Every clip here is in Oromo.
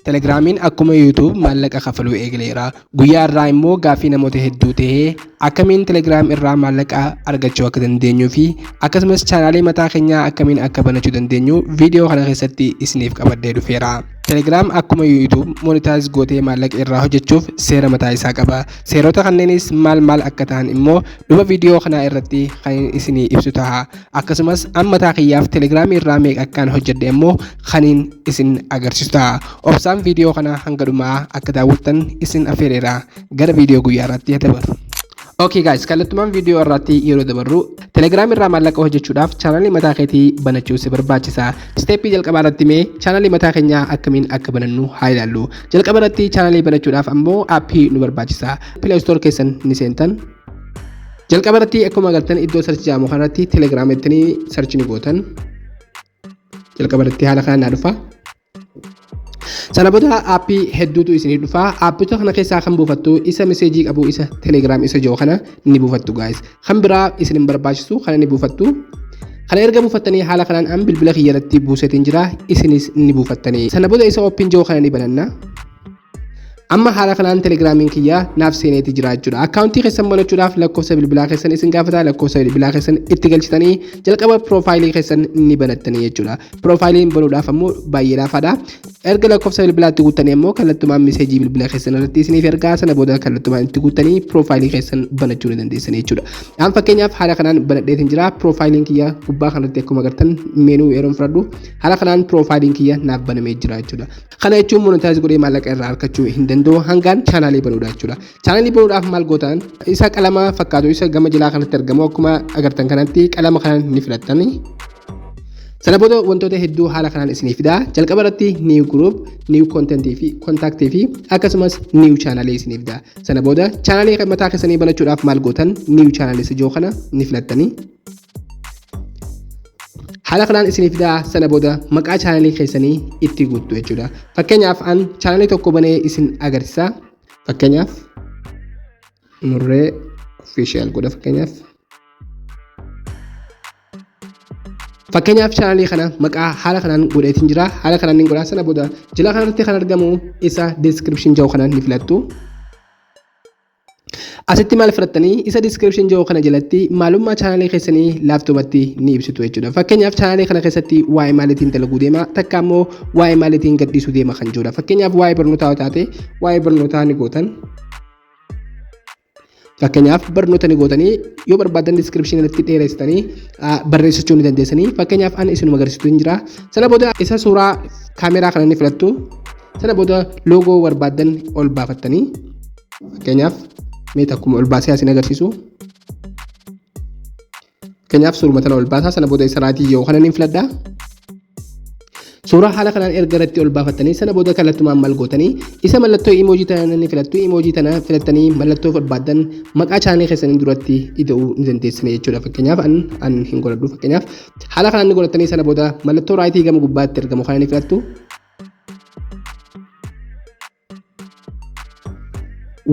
Telegiraamiin akkuma YouTube maallaqa kafaluu eegaleera. Guyyaa irraa immoo gaaffii namoota hedduu ta'ee akkamiin Telegiraam irraa maallaqa argachuu akka dandeenyuu fi akkasumas chaanaalii mataa keenyaa akkamiin akka banachuu dandeenyu viidiyoo kana keessatti isiniif qabadhee dhufeera. Telegiraam akkuma YouTube monetaayiz gootee maallaqa irraa hojjechuuf seera mataa isaa qaba. Seerota kanneenis maal akka ta'an immoo dhuma viidiyoo kanaa irratti kan isinii ibsu ta'a. Akkasumas mataa kiyyaaf Telegiraam irraa meeqa akkaan hojjedhe immoo kaniin isin agarsiisu ta'a. Obsaan viidiyoo kana hanga dhumaa akka daawwattan isin affeereera. Gara viidiyoo guyyaa irratti dabarru. Okay guys, kallattumaan viidiyoo irratti yeroo dabarru Telegiraam irraa maallaqa hojjechuudhaaf chaanaalii mataa keetii banachuu si barbaachisa. Steeppii jalqabaa irratti mee chaanaalii mataa keenyaa akkamiin akka banannu haa ilaallu. Jalqaba irratti chaanaalii banachuudhaaf ammoo aappii nu barbaachisa. Play Store keessan ni seentan. Jalqaba irratti akkuma agartan iddoo sarchi jedhamu kanatti Telegiraam jettanii sarchi ni gootan. Jalqaba irratti haala kanaan naa dhufa. Sana booda aappii hedduutu isinii dhufa. Aappota kana keessaa kan buufattu isa meseejii qabu isa Telegiraam isa jiru kana ni buufattu guys. Kan biraa isin hin barbaachisu kana ni buufattu. Kana erga buufattanii haala kanaan bilbila kiyya irratti buusetiin jira isinis ni buufattanii. Sana booda isa open jiru kana ni bananna. Amma haala kanaan Telegiraamiin kiyya naaf seeneeti jira jechuudha. Akkaawuntii keessan banachuudhaaf lakkoofsa bilbilaa keessan isin gaafata. Lakkoofsa bilbilaa keessan itti galchitanii jalqaba piroofaayilii keessan ni banattanii jechuudha. Piroofaayiliin banuudhaaf ammoo baay'ee laafaadha. Erga lakkoofsa bilbilaatti guuttanii ammoo kallattumaan meseejii bilbilaa keessan irratti isiniif ergaa. Sana booda kallattumaan itti guuttanii piroofaayilii keessan banachuu ni dandeessan jechuudha. Aan fakkeenyaaf haala kanaan banadheetiin jira. Piroofaayiliin kiyya gubbaa kanatti akkuma agartan meenuu yeroon fudhadhu haala kanaan piroofaayiliin kiyya naaf banamee jira jechuudha. Kana jechuun monetaayiz godhee maallaqa irraa argachuu hin danda'u hangaan chaanaalii banuudha jechuudha. Chaanaalii banuudhaaf maal gootan isa qalama fakkaatu isa gama jalaa kanatti argamu akkuma agartan kanatti qalama kanaan ni filattani. Sana booda wantoota hedduu haala kanaan isinii fida. Jalqaba irratti new group, new content fi contact fi akkasumas new channel isinii fida. Sana booda chaanaalii mataa keessanii banachuudhaaf maal gootan new channel isa jiru kana ni filattani. Haala kanaan isinii fida. Sana booda maqaa chaanaalii keessanii itti guuttu jechuudha. Fakkeenyaaf an chaanaalii tokko banee isin agarsiisa. Fakkeenyaaf Nurree official godha fakkeenyaaf chaanaalii kana maqaa haala kanaan godheetiin jira. Haala kanaan ni godha. Sana booda jala kanatti kan argamu isa description jiru kanaan ni filattu. Asitti maal filattanii isa description jiru kana jalatti maalummaa chaanaalii keessanii laaptoopatti ni ibsitu jechuudha. Fakkeenyaaf chaanaalii kana keessatti waa'ee maaliitiin dalaguu deema takka ammoo waa'ee maaliitiin gadhiisuu deema kan jirudha. Fakkeenyaaf waa'ee barnootaa taate waa'ee barnootaa ni gootan. Fakkeenyaaf barnoota ni gootanii yoo barbaadan description irratti dheeressitanii barreessachuu ni dandeessanii. Fakkeenyaaf an isinuma agarsiisu jira. Sana booda isa suuraa kaameraa kana ni filattu. Sana booda loogoo barbaadan ol baafattanii fakkeenyaaf meeta akkuma ol baasee asin agarsiisu. Fakkeenyaaf suuruma tana ol baasaa. Sana booda isa raatii yoo kana ni filadhaa. Suuraa haala kanaan erga irratti ol baafattanii sana booda kallattumaan maal gootanii isa mallattoo emoojii tana ni filattu. Emoojii tana filattanii mallattoo barbaadan maqaa chaanaalii keessanii duratti ida'uu ni dandeessanii jechuudha. Fakkeenyaaf an hin godhadhu. Fakkeenyaaf haala kanaan ni godhattanii sana booda mallattoo raayitii gama gubbaatti argamu kana ni filattu.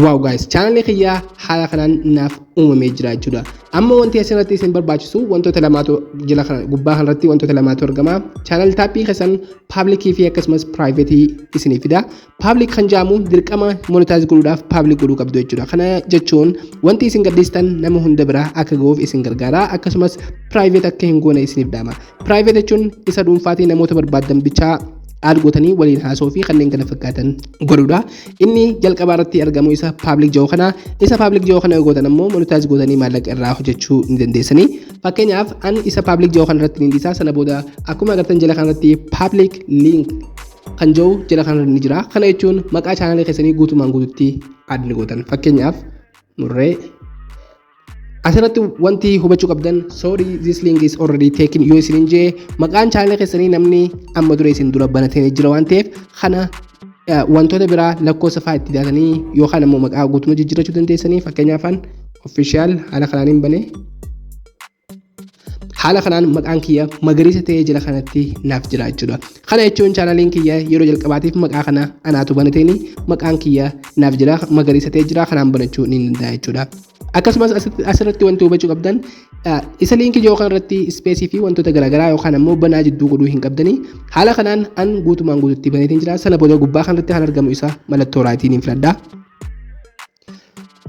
Wow guys, chaanaalii kiyyaa haala kanaan naaf uumamee jira jechuudha. Amma wanti asirratti isin barbaachisu wantoota lamaatu jala gubbaa kanarratti wantoota lamaatu argama. Chaanal taappii keessan paablikii fi akkasumas piraayiveetii isinii fida. Paablik kan jedhamu dirqama monetaayiz godhuudhaaf paablik godhuu qabdu jechuudha. Kana jechuun wanti isin gadhiistan nama hunda bira akka ga'uuf isin gargaara. Akkasumas piraayiveet akka hin goone isiniif dhaama. Piraayiveet jechuun isa dhuunfaatii namoota barbaadan bichaa aad gootanii waliin haasoo fi kanneen kana fakkaatan godhuudha. Inni jalqabaa irratti argamu isa public jiru kana. Isa public jiru kana gootan ammoo monetaayiz gootanii maallaqa irraa hojjechuu ni dandeessanii. Fakkeenyaaf an isa public jiru kana irratti ni dhiisaa. Sana booda akkuma agartan jala kanarratti public link kan jiru jala kanarra ni jira. Kana jechuun maqaa chaanaalii keessanii guutumaan guututti aad ni gootan. Fakkeenyaaf Nurree asirratti wanti hubachuu qabdan sorry this link is already taken yoo isin jee maqaan chaanaalii keessanii namni amma dura isin dura banatee jira waan ta'eef kana wantoota biraa lakkoofsa fa'aa itti daatanii yookaan ammoo maqaa guutuma jijjiirachuu dandeessanii. Fakkeenyaaf official haala kanaan banee haala kanaan maqaan kiyya magariisa ta'ee jala kanatti naaf jira jechuudha. Kana jechuun chaanaliin kiyya yeroo jalqabaatiif maqaa kana anaatu banateeni maqaan kiyya naaf jira magariisa ta'ee jira kanaan banachuu ni danda'a jechuudha. Akkasumas asirratti wanti hubachuu qabdan isa liinkii yoo kanarratti ispeesii fi wantoota garaagaraa yookaan ammoo banaa jidduu godhuu hin qabdanii haala kanaan an guutumaan guututti baneetiin jira sana booda gubbaa kanarratti kan argamu isa mallattoo raayitiin hin filadhaa.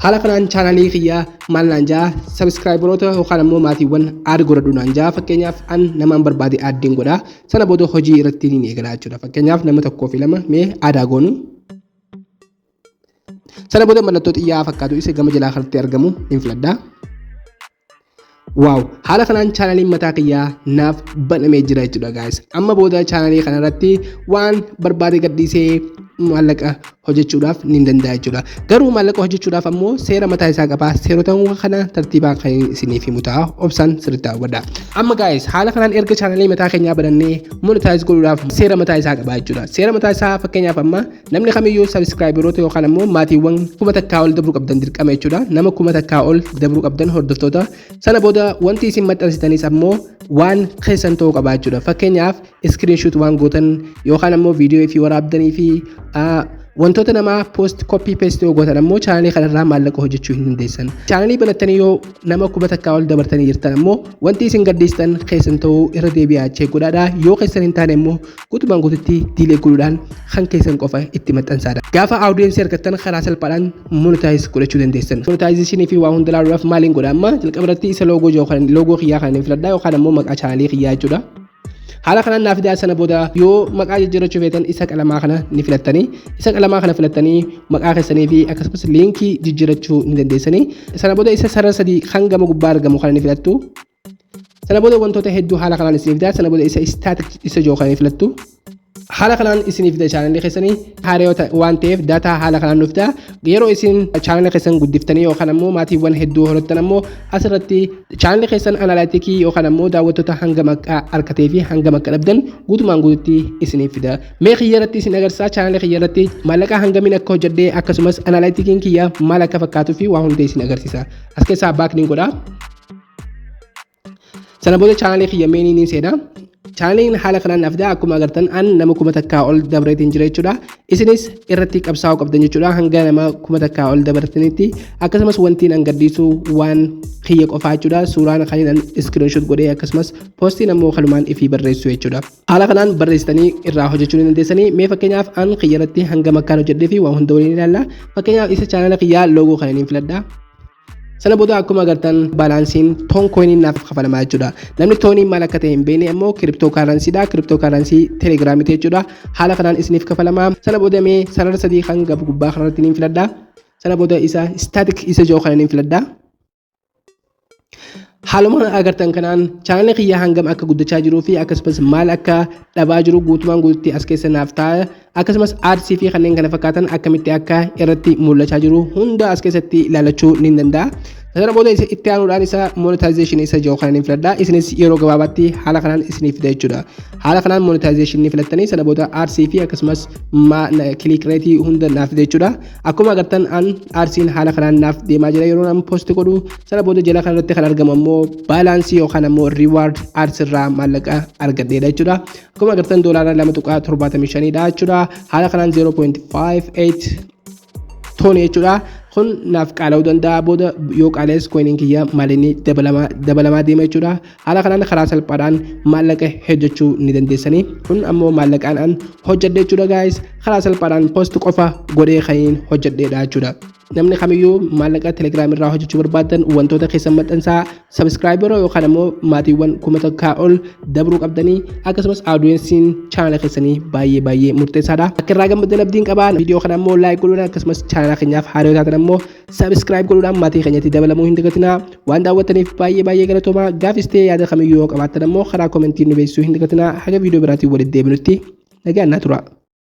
Haala kanaan chaanalii kiyyaa maal naan jaa sabskraayibaroota yookaan ammoo maatiiwwan aad godhadhu naan jaa fakkeenyaaf an namaan barbaade aaddiin godhaa sana booda hojii irratti ni eegalaa jechuudha. Fakkeenyaaf nama tokkoo fi lama mee aadaa goonu sana booda mallattoo xiyyaa fakkaatu isa gama jalaa kanatti argamu ni filadhaa. Waaw haala kanaan chaanaliin mataa kiyyaa naaf banamee jira jechuudha guys. Amma booda chaanalii kanarratti waan barbaade gadhiisee maallaqa hojjechuudhaaf ni danda'a jechuudha. Garuu maallaqa hojjechuudhaaf ammoo seera mataa isaa qaba. Seerota kana tartiibaan kan isiniif himu ta'a. Obsaan sirriitti hawwadha. Amma guys haala kanaan erga chaanalii mataa keenyaa banannee monetaayiz godhuudhaaf seera mataa isaa qaba jechuudha. Seera mataa isaa fakkeenyaaf amma namni kamiyyuu sabskraayibaroota yookaan ammoo maatiiwwan 1000 ol dabruu qabdan dirqama jechuudha. Nama 1000 ol dabruu qabdan hordoftoota sana booda wanti isin maxxansitanis ammoo waan keessan ta'uu qaba jechuudha. Fakkeenyaaf screenshot waan gootan yookaan ammoo viidiyoo fi waraabdanii fi wantoota nama post copy paste yoo gootan ammoo chaanalii kanarraa maallaqa hojjechuu hin dandeessan. Chaanalii banattanii yoo nama 1000 ol dabartanii jirtan ammoo wanti isin gadhiistan keessan ta'uu irra deebi'aa cheekuudhaadha. Yoo keessan hin taane ammoo guutumaan guututti diilee godhuudhaan kan keessan qofa itti maxxansaadha. Gaafa audiensii argattan karaa salphaadhaan monetaayiz godhachuu dandeessan. Monetaayizeeshinii fi waa hunda ilaaluudhaaf maaliin godha amma jalqabarratti isa loogoo kiyyaa kan filadhaa yookaan ammoo maqaa chaanalii kiyyaa jechuudha. Haala kanaan naaf fidaa sana booda yoo maqaa jijjiirrachuu feetan isa qalamaa kana ni filattanii isa qalamaa kana filattanii maqaa keessanii fi akkasumas liinkii jijjiirrachuu ni dandeessanii sana booda isa sarara sadii kan gama gubbaa argamu kana ni filattu sana booda wantoota hedduu haala kanaan isiniif fidaa sana booda isa staatik isa jiru kana ni filattu. Haala kanaan isiniif fida chaanalii keessanii haareewota waan ta'eef daataa haala kanaan nuuf ta'a. Yeroo isin chaanalii keessan guddiftanii yookaan ammoo maatiiwwan hedduu horattan ammoo asirratti chaanalii keessan analaayitikii yookaan ammoo daawwattoota hangam akka argatee fi hangam akka dhabdan guutumaan guututti isiniif fida. Mee kiyyarratti isin agarsiisa chaanalii kiyyarratti maallaqa hangamiin akka hojjedhee akkasumas analaayitiin kiyya maal akka fakkaatuu fi waa hunda isin agarsiisa. As keessaa baakniin godhaa. Sana booda chaanalii kiyya meenii ni seena. Chaanaliin haala kanaan naaf fidaa akkuma agartan an nama 1000 ol dabreetiin jira jechuudha. Isinis irratti qabsaa'uu qabdan jechuudha hanga nama 1000 ol dabartanitti akkasumas wantiin an gadhiisu waan kiyya qofaa jechuudha. Suuraan kan screenshot godhee akkasumas poostiin ammoo kanumaan ifii barreessu jechuudha. Haala kanaan barreessitanii irraa hojjechuu ni dandeessanii. Mee fakkeenyaaf an kiyyarratti hanga makkaan hojjedhee fi waan hunda waliin ilaalla. Fakkeenyaaf isa chaanala kiyyaa loogoo kana ni filadha. Sana booda akkuma agartan baalaansiin toon koiniin naaf kafalamaa jechuudha. Namni tooniin maal akka ta'e hin beekne ammoo kiriptoo kaaransii kiriptoo kaaransii telegiraamii jechuudha. Haala kanaan isiniif kafalamaa. Sana booda mee sarara sadii kan gaba gubbaa kanarratti ni filadha. Sana booda isa staatik isa jiru kana ni filadha. Haaluma agartan kanaan chaanalii kiyyaa hangam akka guddachaa jiruu fi akkasumas maal akka dhabaa jiru guutumaan guututti as keessa naaf ta'a. Akkasumas aadsii fi kanneen kana fakkaatan akkamitti akka irratti mul'achaa jiru hunda as keessatti ilaalachuu ni danda'a. Sana booda itti aanuudhaan isa monetaayizeeshinii isa jiru kana ni filadha. Isinis yeroo gabaabaatti haala kanaan isiniif fida jechuudha. Haala kanaan monetaayizeeshinii filattanii sana booda aadsii fi akkasumas kilik reetii hunda naaf fida jechuudha. Akkuma agartan an aadsiin haala kanaan naaf deemaa jira yeroo nama poosti godhu sana booda jala kanarratti kan argamu ammoo baalaansii yookaan ammoo riiwaard aadsi irraa maallaqa argadheedha jechuudha. Akkuma agartan doolaara 2.75 dha jechuudha. Haala kanaan 0.58 tooni jechuudha. Kun naaf qaala'uu danda'a booda yoo qaalees koiniin kiyya maalinni dabalamaa deema jechuudha. Haala kanaan karaa salphaadhaan maallaqa hojjechuu ni dandeessanii. Kun ammoo maallaqaan an hojjedhe jechuudha guys. Karaa salphaadhaan post qofa godhee kan hojjedheedha jechuudha. Namni kamiyyuu maallaqa telegiraam irraa hojjechuu barbaadan wantoota keessan maxxansaa sabskraayibara yookaan ammoo maatiiwwan 1000 ol dabruu qabdanii akkasumas audiensiin chaanala keessanii baay'ee murteessaadha. Akka irraa gammadan abdiin qabaan viidiyoo kana ammoo laayik godhuudhaan akkasumas chaanala keenyaaf haaraa taatan ammoo sabskraayib godhuudhaan maatii keenyatti dabalamuu hin dagatinaa. Waan daawwattaniif baay'ee galatooma. Gaafis ta'ee yaada kamiyyuu yoo qabaattan ammoo karaa koomentii nu beeksisuu hin dagatinaa. Haga viidiyoo biraatiin walitti deebinutti nagaan naa tura.